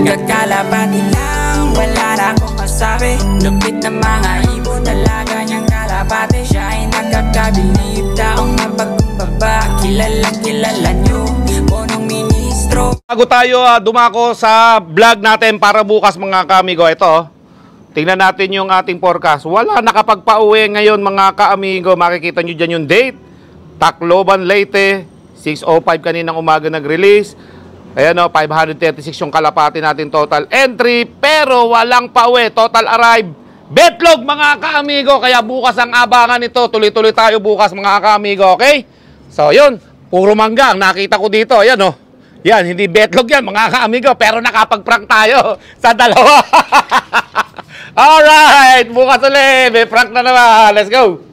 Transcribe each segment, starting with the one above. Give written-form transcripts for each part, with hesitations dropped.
Kakalapati lang, wala na akong masabi. Lupit na mga ibon, talaga niyang kalapati. Siya ay nakakabilib, taong mapagkumbaba. Kilalang kilala niyo, punong ministro. Bago tayo dumako sa vlog natin para bukas mga kaamigo, ito tingnan natin yung ating forecast. Wala nakapagpa-uwi ngayon mga kaamigo. Makikita nyo dyan yung date. Tacloban, Leyte, 6:05 kaninang umaga nag-release. Ayan o, 536 yung kalapati natin total entry. Pero walang pauwi. Total arrive. Betlog mga kaamigo. Kaya bukas ang abangan nito. Tuloy-tuloy tayo bukas mga kaamigo. Okay? So yun, puro mangga ang nakita ko dito. Ayan o. Yan, hindi betlog yan mga kaamigo. Pero nakapag-prank tayo sa dalawa. Alright, bukas ulit. May prank na naman. Let's go.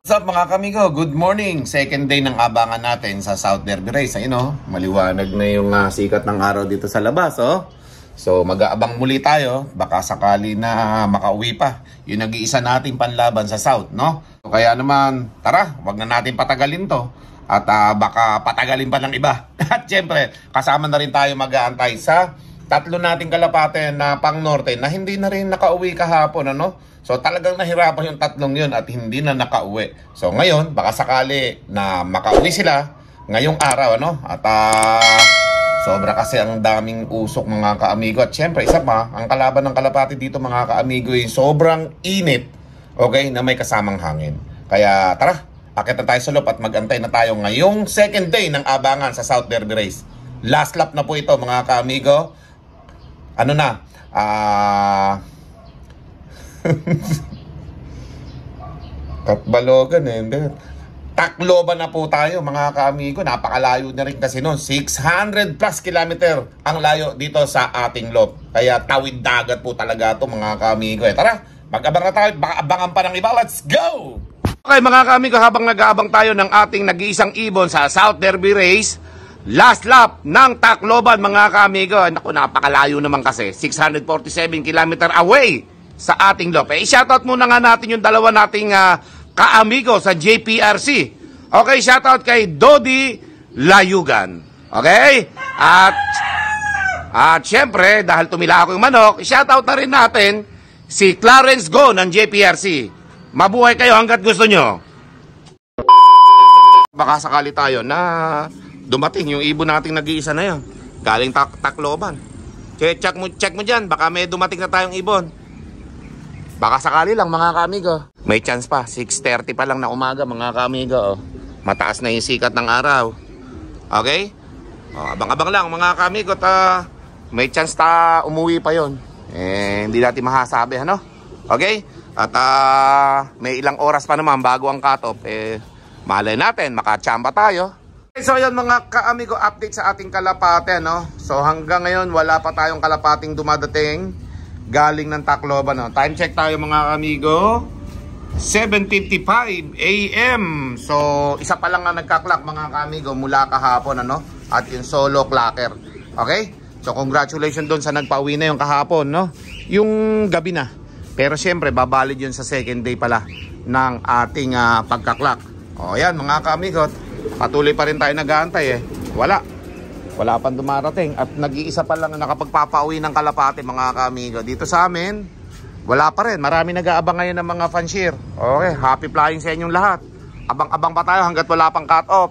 What's up mga kamigo? Good morning! Second day ng abangan natin sa South Derby Race. Ayun oh, maliwanag na yung sikat ng araw dito sa labas oh. So mag-aabang muli tayo. Baka sakali na makauwi pa. Yung nag-iisa nating panlaban sa South, no? So, kaya naman, tara, wag na natin patagalin to. At baka patagalin pa ng iba. At syempre, kasama na rin tayo mag-aantay sa tatlo nating kalapate na pang norte na hindi na rin nakauwi kahapon, ano? So talagang nahirapan yung tatlong yun at hindi na nakauwi. So ngayon, baka sakali na makauwi sila ngayong araw, ano? At sobra kasi ang daming usok mga kaamigo. At syempre, isa pa, ang kalaban ng kalapati dito mga kaamigo ay sobrang init, okay, na may kasamang hangin. Kaya tara, akit na tayo sa loob at mag-antay na tayo ngayong second day ng abangan sa South Derby Race. Last lap na po ito mga kaamigo. Ano na? Katbalogan eh. Tacloban na po tayo mga kaamigo. Napakalayo na rin kasi noon. 600 plus kilometer ang layo dito sa ating lob. Kaya tawid dagat po talaga ito mga kaamigo. Tara, mag-abang na tayo. Baka abangan pa ng iba. Let's go! Okay mga kaamigo, habang nag-aabang tayo ng ating nag-iisang ibon sa South Derby Race, last lap ng Tacloban mga kaamigo. Naku, napakalayo naman kasi. 647 kilometer away sa ating lob. I-shoutout muna nga natin yung dalawa nating kaamigo sa JPRC. Okay, shoutout kay Dodi Layugan. Okay? At syempre, dahil tumila ako yung manok, i-shoutout na rin natin si Clarence Go ng JPRC. Mabuhay kayo hanggat gusto nyo. Baka sakali tayo na dumating yung ibon nating nag-iisa na yun. Galing Tacloban. Check mo dyan. Baka may dumating na tayong ibon. Baka sakali lang mga kaamigo. May chance pa. 6:30 pa lang na umaga mga kaamigo. Oh. Mataas na yung sikat ng araw. Okay? Oh, abang-abang lang mga kaamigo. May chance umuwi pa yon. Hindi natin masasabi. Ano? Okay? At may ilang oras pa naman bago ang cut-off. Malay natin. Makachamba tayo. So yun mga kaamigo, update sa ating kalapate, no? So hanggang ngayon wala pa tayong kalapating dumadating galing ng Tacloban, no? Time check tayo mga kaamigo, 7:55 AM. So isa pa lang na nagka-clock mga kaamigo mula kahapon, ano? At yung solo clocker. Okay? So congratulations doon sa nagpauwi na yung kahapon, no? Yung gabi na. Pero syempre babalid yun sa second day pala ng ating pagka-clock. O yan mga kaamigo, patuloy pa rin tayo nag-aantay wala pang dumarating at nag-iisa pa lang na nakapagpapauwi ng kalapate mga kaamigo. Dito sa amin wala pa rin, marami nag-aabang ngayon ng mga fanshier. Okay, happy flying sa inyong lahat. Abang-abang pa tayo hanggat wala pang cut off.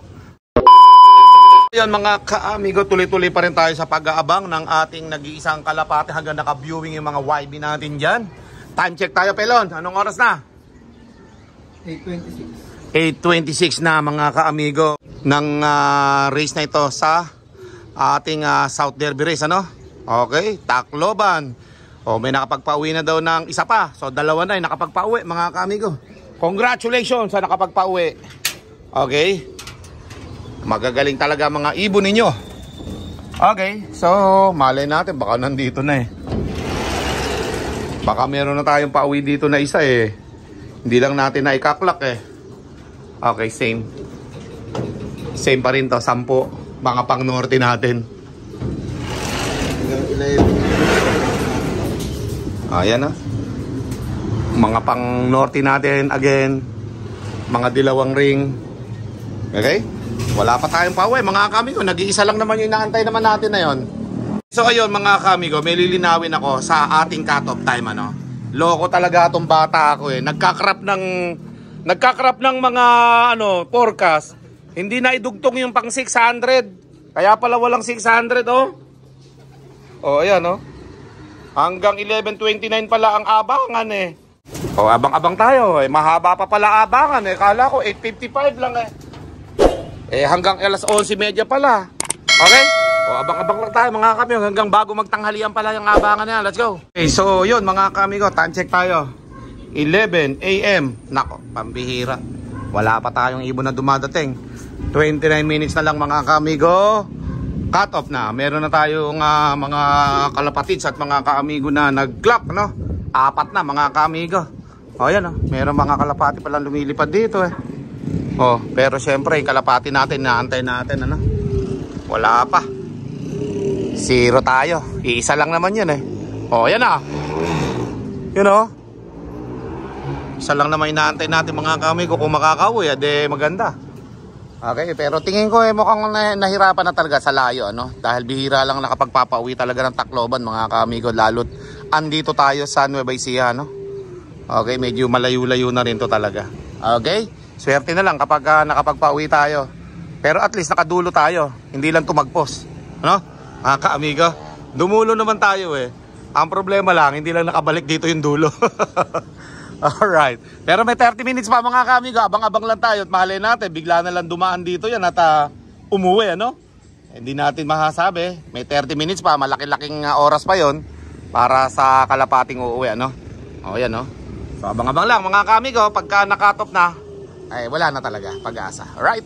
Yan mga kaamigo, tuloy-tuloy pa rin tayo sa pag-aabang ng ating nag-iisang kalapate hanggang naka-viewing yung mga YB natin dyan. Time check tayo pelon, anong oras na? 8:26 na mga kaamigo ng race na ito sa ating South Derby Race, ano? Okay, Tacloban. O may nakapagpauwi na daw ng isa pa. So dalawa na yung nakapagpauwi mga kaamigo. Congratulations sa nakapagpauwi. Okay. Magagaling talaga mga ibon ninyo. Okay, so malay natin baka nandito na eh. Baka meron na tayong pauwi dito na isa eh. Hindi lang natin na ikaklak eh. Okay, same. Same pa rin to, 10. Mga pang norte natin. Ayan na. Mga pang norte natin again. Mga dilawang ring. Okay? Wala pa tayong pauwi. Mga kami ko, nag-iisa lang naman yung inaantay naman natin na yon. So ayun mga kamigo, may lilinawin ako sa ating cut-off time ano. Loko talaga itong bata ako eh. Nagkakrap ng mga forecast. Hindi na idugtong yung pang 600. Kaya pala walang 600 oh. Oh ayan oh. Hanggang 11:29 pala ang abangan eh. Oh abang-abang tayo eh. Mahaba pa pala abangan eh. Kala ko 8:55 lang eh. Eh hanggang alas 11:30 pala. Okay? O abang-abang lang tayo mga kamigo hanggang bago magtanghalian pala yung abangan na yan. Let's go. Okay, so yun mga kamigo, time check tayo. 11 AM. Nako, pambihira. Wala pa tayong ibon na dumadating. 29 minutes na lang mga kamigo. Cut off na. Meron na tayong mga kalapatids at mga kaamigo na nag-clock, no? 4 na mga kamigo. O yan oh. Meron mga kalapati palang lumilipad dito eh. Oh, pero syempre yung kalapati natin naantay natin ano. Wala pa. 0 tayo. Iisa lang naman 'yun eh. Oh, yan ah. Yun oh. Isa lang naman inaantay natin mga kamigo kung makakauwi, ade maganda. Okay, pero tingin ko eh mukhang nahirapan na talaga sa layo ano. Dahil bihira lang nakapagpapauwi talaga ng Tacloban mga kamigo, lalo't andito tayo sa Nueva Ecija no. Okay, medyo malayo-layo na rin to talaga. Okay? Swerte na lang kapag nakapagpauwi tayo. Pero at least nakadulo tayo. Hindi lang tumagpos. Ano? Mga ka-amigo, dumulo naman tayo eh. Ang problema lang, hindi lang nakabalik dito yung dulo. Alright. Pero may 30 minutes pa mga ka-amigo. Abang-abang lang tayo at mahalin natin. Bigla na lang dumaan dito yan at umuwi ano? Hindi natin masasabi. May 30 minutes pa. Malaki-laking oras pa yon para sa kalapating uuwi ano? O yan no? So abang-abang lang mga ka-amigo. Pagka nakatop na, ay wala na talaga pag-asa. Alright.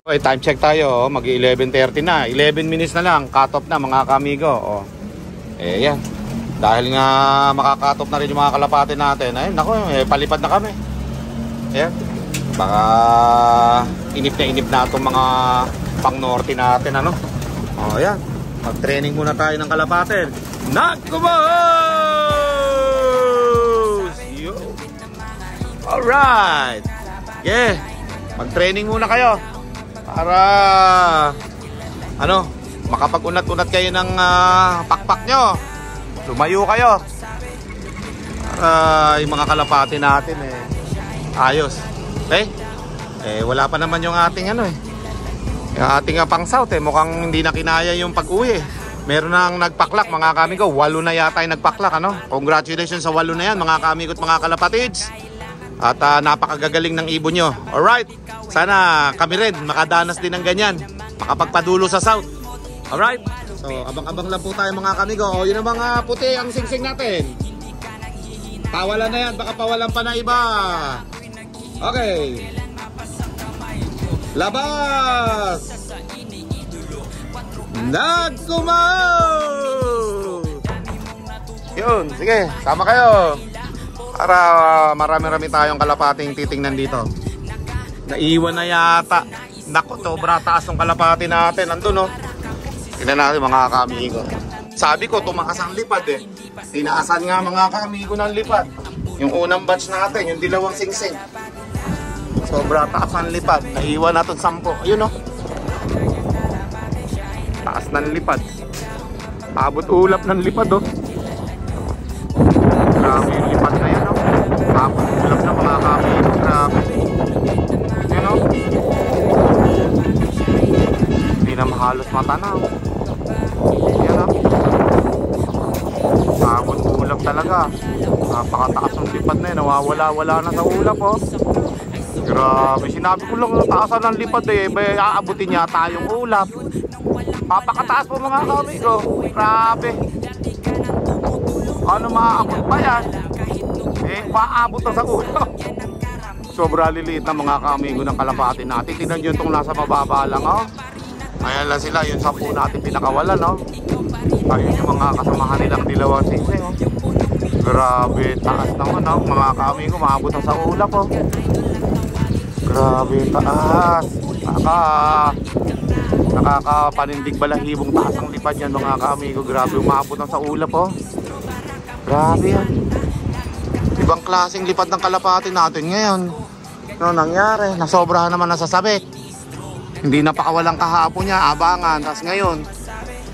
Okay, time check tayo. Mag-11:30 na. 11 minutes na lang. Cut off na mga kamigo. Oh. Eh yan. Dahil nga makaka-cut off na rin yung mga kalapati natin. Ay nako, palipad na kami. Ayan. Baka inip na itong mga pang-norte natin ano. Oh, ayan. Mag-training muna tayo ng kalapatin. Nagkumos! Alright. Yeah. Mag-training muna kayo. Para makapag-unat-unat kayo ng pakpak nyo. Lumayo kayo. Para yung mga kalapati natin ayos. Okay? Wala pa naman yung ating yung ating pang south mukhang hindi na kinaya yung pag-uwi. Meron nang nagpaklak mga kamigo. 8 na yata yung nagpaklak ano. Congratulations sa 8 na yan mga kamigo at mga kalapatids. At napakagagaling ng ibon nyo. Alright. Sana kami rin makadanas din ng ganyan. Makapagpadulo sa south. Alright. So abang-abang lang po tayo mga kamigo. O yun ang mga puti ang singsing natin. Pawalan na yan. Baka pawalan pa na iba. Okay. Labas. Nagkumaw. Yun. Sige. Sama kayo. Para marami-rami tayong kalapating titingnan dito. Naiwan na yata. Naku, sobra taas ng kalapati natin. Nandun no. Tingnan natin mga kamigo. Sabi ko tumakas ang lipad eh. Tinaasan nga mga kamigo ng lipad. Yung unang batch natin, yung dilawang singsing. Sobra taas ang lipad. Naiwan natin 10. Ayun no. Taas ng lipad. Abot ulap ng lipad oh. Grabe yung lipad na yan, no? Abot ulap na mga kamigo. Grabe. Yan, no? Hindi na mahalos matanaw. Yan, no? Abot ulap talaga. Napakataas ng lipad na yun. Nawawala-wala na sa ulap, oh. Grabe. Sinabi ko lang, taasan ng lipad eh. Aabutin yata yung ulap. Papakataas po mga kamigo. Grabe. Ano maaabot pa yan? Paabot na sa ulo. Sobra liliit na mga kamigo ng kalapati natin. Tignan nyo itong nasa mababa lang oh. Ayan lang sila, yung 10 natin pinakawalan oh. Ayun yung mga kasamahan nilang dilawang singsing oh. Grabe, taas naman oh. Mga kamigo, maabot na sa ulap oh. Grabe, taas. Nakakapanindig balahibong taas ang lipad yan mga kamigo. Grabe, umabot na sa ulap oh. Grabe yan. Ibang klaseng lipad ng kalapati natin ngayon. Ano nangyari? Nasobrahan naman nasasabit. Hindi napakawalang kahapon niya, abangan. Tapos ngayon,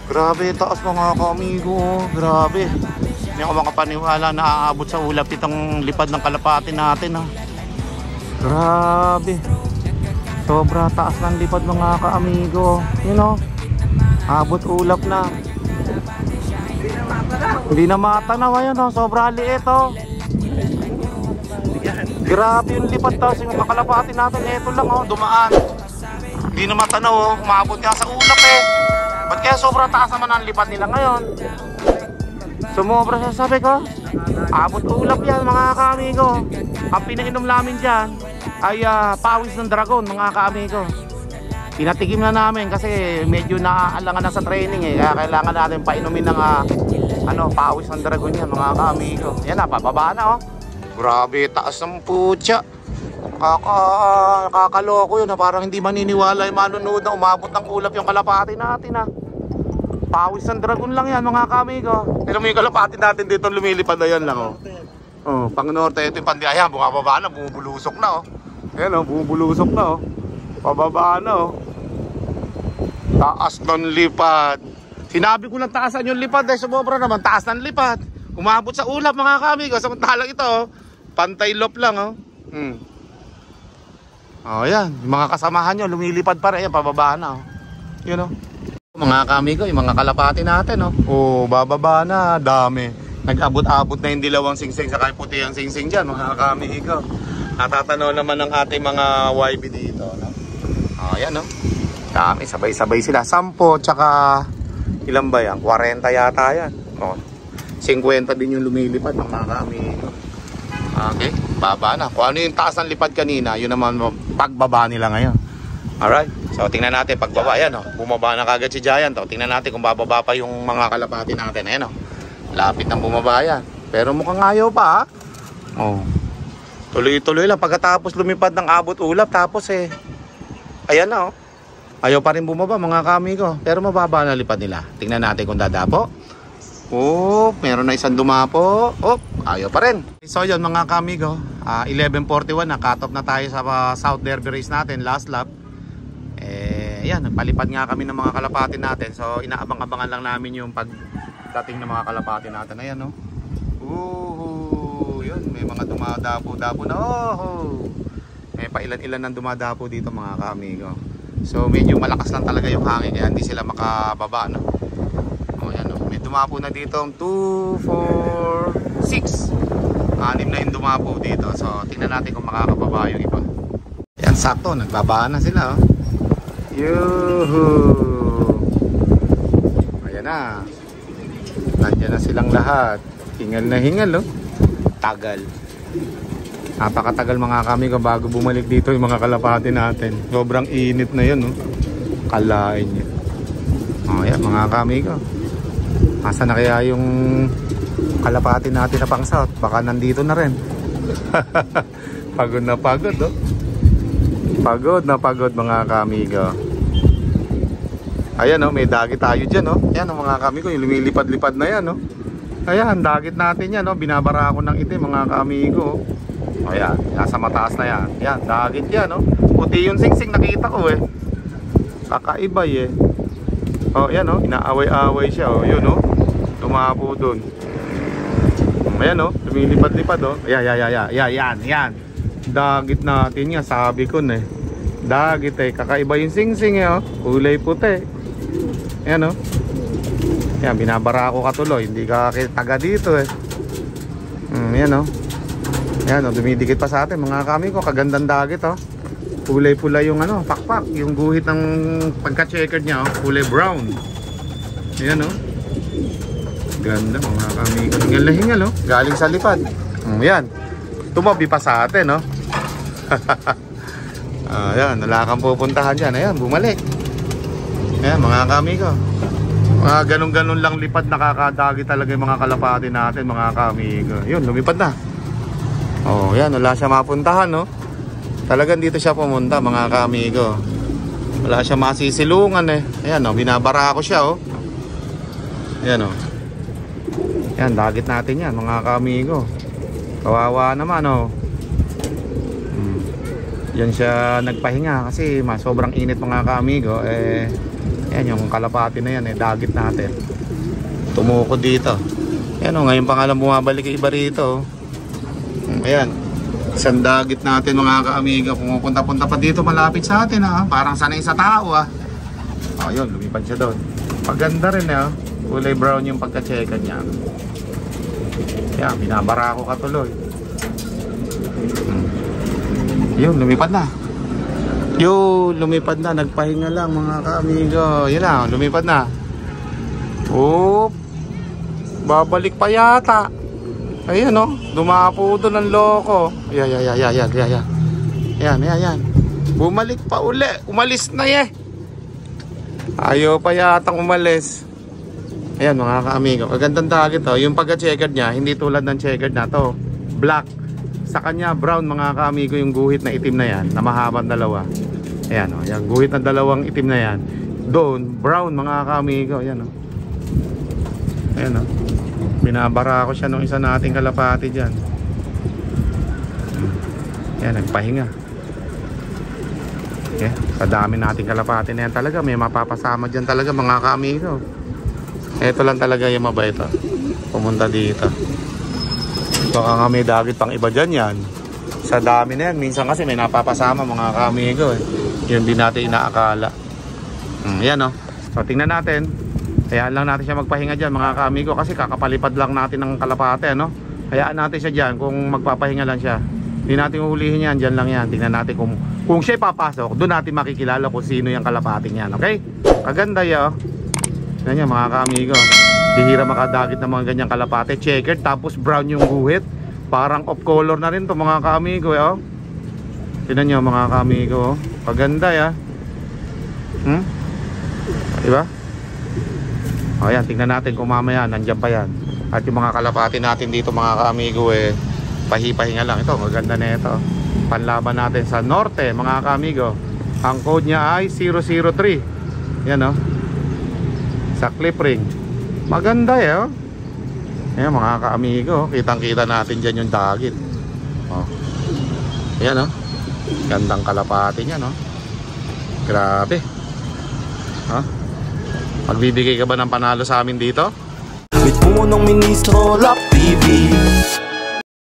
Grabe, taas mga ka-amigo. Grabe. Hindi ako makapaniwala na aabot sa ulap itong lipad ng kalapati natin ha. Grabe. Sobra taas ng lipad mga ka-amigo. You know, abot ulap na. Hindi na matanaw ayan oh. Sobra liit oh. Grabe yung lipad tapos yung kalapati natin. Ito lang oh, dumaan. Hindi na matanaw oh. Umabot nga sa ulap eh. Ba't kaya sobra taas naman ang lipad nila ngayon? Sumobra sa sabi ko. Abot ulap yan mga ka-amigo. Ang pinainom namin dyan ay pawis ng dragon mga ka-amigo. Pinatigim na namin kasi medyo naaalangan na sa training eh. Kaya kailangan natin painumin ng pawis ng dragon yan mga ka-amigo. Yan na, pababa na oh. Grabe, taas ng putya. Kakaloko yun na parang hindi maniniwala yung manunood na umabot ng ulap yung kalapati natin ha. Pawis ng dragon lang yan mga ka-amigo. Tignan mo yung kalapati natin dito lumilipad na yan lang oh. Oh, pang norte ito yung pandiaya, bumababa na, bumubulusok na oh. Ayan oh, bumubulusok na oh. Pababa na oh. Taas ng lipad. Sinabi ko lang taasan yung lipad dahil sumobra naman taas ng lipad. Umabot sa ulap mga ka-amigo. Samantalang ito oh, pantay lop lang oh. Oh yan, yung mga kasamahan nyo lumilipad pa rin, yan, pababa na oh. Yun oh. Mga ka-amigo, yung mga kalapati natin oh. Oh, bababa na, dami. Nag-abot-abot na yung dilawang singsing sa kay puti ang singsing dyan mga ka-amigo. Natatanaw naman ng ating mga YB dito no? Oh yan oh. Dami, sabay-sabay sila. 10 tsaka ilan ba yan? 40 yata yan oh. 50 din yung lumilipad mga ka-amigo. Okay, baba na. Kung ano yung taas ng lipad kanina, yun naman pagbaba nila ngayon. Alright, so tingnan natin pagbaba yan oh. Bumaba na kagad si Giant oh. Tingnan natin kung bababa pa yung mga kalapati natin. Ayan oh, lapit ng bumaba yan. Pero mukhang ayaw pa ha. Oh, tuloy-tuloy lang. Pagkatapos lumipad ng abot ulap, tapos eh ayan na oh, ayaw pa rin bumaba mga ka-amigo. Pero mababa na lipad nila. Tingnan natin kung dadapo. Oh, meron na isang dumapo. Oh, ayaw pa rin. So yun mga ka-amigo, 11:41 na, cut off na tayo sa South Derby race natin, last lap. Yan, nagpalipad nga kami ng mga kalapati natin. So inaabang-abangan lang namin yung pagdating ng mga kalapati natin. Ayan no. Yun, may mga dumadapo-dapo na. Oh, may pailan-ilan ng dumadapo dito mga ka-amigo. So medyo malakas lang talaga yung hangin kaya hindi sila makababa no. Oh, yan no. May dumapo na dito 2, 4, 6. 6 na yung dumapo dito. So tingnan natin kung makakababa yung iba. Yan, sakto, nagbabaan na sila oh. Yuhuu. Ayan na. Nandiyan na silang lahat. Hingal na hingal oh. Tagal. Napakatagal mga kamigo bago bumalik dito yung mga kalapati natin. Sobrang init na yun oh. Kalain nyo. Oh, yan mga kamigo. Asa na kaya yung kalapati natin na pang south? Baka nandito na rin. Pagod na pagod oh. Pagod na pagod mga kamigo. Ayan oh, may dagit tayo dyan oh. Ayan oh mga kamigo, yung lumilipad-lipad na yan oh. Ayan, dagit natin yan oh. Binabara ako ng itim mga kamigo oh. Ayan, nasa mataas na yan. Ayan, dagit yan oh. Puti yung singsing nakita ko eh. Kakaibay eh. Oh, ayan oh, inaaway-away siya oh. Yun oh, tumapo dun. Ayan oh, lumilipad-lipad oh. Yan. Dagit natin nga, sabi ko na eh. Dagit eh, kakaiba yung singsing eh oh. Kulay puti. Ayan oh. Ayan, binabara ako katuloy. Hindi ka taga dito eh. Ayan oh. Ayan oh, dumidikit pa sa atin mga kami ko. Kagandang dagit oh. Kulay pula yung ano, pakpak. Yung guhit ng pagka-checkered niya oh. Kulay brown. Ayan oh. Ganda mga kami ko. Hingal na hingal oh. Galing sa lipad. Ayan. Tumabi pa sa atin oh. Ayan, wala kang pupuntahan dyan. Ayan, bumalik. Ayan mga kami ko. Mga ganun-ganun lang lipad, nakakadagi talaga yung mga kalapati natin mga kami ko. Yun, lumipad na. Oh, yan, wala siya mapuntahan no. Talagang dito siya pumunta mga kami ko. Wala siya masisilungan eh. Ayan oh, binabara ko siya oh. Ayan oh. Ayan, dagit natin yan mga kami ko. Kawawa naman oh. Yan siya nagpahinga kasi sobrang init mga ka-amigo eh, Ayan yung kalapati na yan dagit natin. Tumukod dito. Ayan ngayon pa nga lang bumabalik yung iba rito. Ayan. Isang dagit natin mga ka-amigo. Pumupunta-punta pa dito malapit sa atin Parang sanay sa tao Ayun, lumipad siya doon. Paganda rin kulay brown yung pagka-checkan niya. Ayan, binabara ko katuloy. Yun, lumipad na. Lumipad na. Nagpahinga lang mga ka-amigo. Yun na, lumipad na. Oop. Babalik pa yata. Ayan dumapo doon ng loko. Yan. Bumalik pa uli. Umalis na ayaw pa yatang umalis. Ayan mga ka-amigo. Kagandang dagit yung pagka-checkered niya, hindi tulad ng checkered na to. Black. Sa kanya brown mga ka-amigo yung guhit na itim na yan, na mahabang dalawa. Ayan yung guhit na dalawang itim na yan. Doon, brown mga ka-amigo. Ayan Ayan binabara ko siya nung isa nating kalapati dyan. Ayan, nagpahinga. Okay, sa dami nating kalapati na yan talaga, may mapapasama dyan talaga mga ka-amigo. Ito lang talaga yung mabait pumunta dito. Baka nga may dagit pang iba dyan yan. Sa dami na yan, minsan kasi may napapasama mga ka-amigo Yun din natin inaakala. Yan So tingnan natin. Hayaan lang natin siya magpahinga dyan mga ka-amigo, kasi kakapalipad lang natin ng kalapate Hayaan natin siya dyan kung magpapahinga lang siya. Hindi natin uhulihin yan, dyan lang yan. Tingnan natin kung siya papasok, doon natin makikilala kung sino yung kalapate niyan. Okay? Kaganda Tingnan nyo mga ka-amigo, bihira makadagit ng mga ganyang kalapate. Checkered tapos brown yung guhit. Parang off color na rin to mga ka-amigo Tingnan nyo mga ka-amigo Kaganda Diba? Ayan, tingnan natin kung mamaya nandyan pa yan. At yung mga kalapati natin dito mga ka-amigo pahipahinga lang. Ito, maganda na ito. Panlaban natin sa norte mga ka-amigo. Ang code niya ay 003. Yan sa clip ring. Maganda Ayan mga ka-amigo, kitang kita natin dyan yung dagit. Ayan gandang kalapati niya Grabe. Magbibigay ka ba ng panalo sa amin dito? Mit punong ministro, Lap TV.